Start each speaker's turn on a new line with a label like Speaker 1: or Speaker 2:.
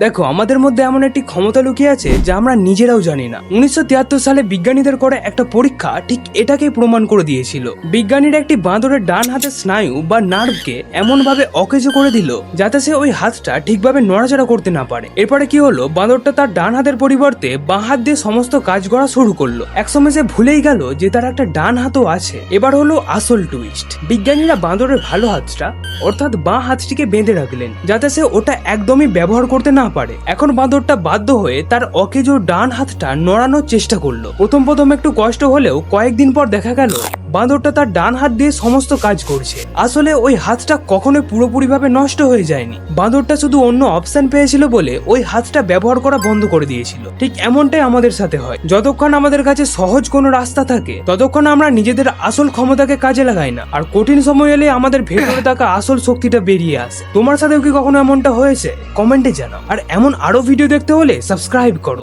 Speaker 1: দেখো, আমাদের মধ্যে এমন একটি ক্ষমতা লুকিয়ে আছে যা আমরা নিজেরাও জানি না। 1973 সালে বিজ্ঞানীদের করে একটা পরীক্ষা ঠিক এটাকেই প্রমাণ করে দিয়েছিল। বিজ্ঞানীরা একটি বাঁদরের ডান হাতের স্নায়ু বা নার্ভকে এমন ভাবে অকেজো করে দিল যাতে সে ওই হাতটা ঠিকভাবে নড়াচড়া করতে না পারে। এরপরে কি হলো, বাঁদরটা তার ডান হাতের পরিবর্তে বাঁ হাত দিয়ে সমস্ত কাজ করা শুরু করলো। একসময় সে ভুলেই গেল যে তার একটা ডান হাতও আছে। এবার হলো আসল টুইস্ট। বিজ্ঞানীরা বাঁদরের ভালো হাতটা অর্থাৎ বাঁ হাতটিকে বেঁধে রাখলেন যাতে সে ওটা একদমই ব্যবহার করতে না পারে। এখন বাঁদরটা বাধ্য হয়ে তার অকেজো ডান হাতটা নড়ানোর চেষ্টা করলো। প্রথম একটু কষ্ট হলেও কয়েকদিন পর দেখা গেল বাঁদরটা তার ডান হাত দিয়ে সমস্ত কাজ করছে। আসলে ওই হাতটা কখনোই পুরোপুরিভাবে নষ্ট হয়ে যায়নি। বাঁদরটা শুধু অন্য অপশন পেয়েছিল বলে ওই হাতটা ব্যবহার করা বন্ধ করে দিয়েছিল। ঠিক এমনটাই আমাদের সাথে হয়। যতক্ষণ আমাদের কাছে সহজ কোনো রাস্তা থাকে ততক্ষণ আমরা নিজেদের আসল ক্ষমতাকে কাজে লাগাই না, আর কঠিন সময় এলে আমাদের ভেতরে থাকা আসল শক্তিটা বেরিয়ে আসে। তোমার সাথেও কি কখনো এমনটা হয়েছে? কমেন্টে জানাও। আর এমন আরো ভিডিও দেখতে হলে সাবস্ক্রাইব করো।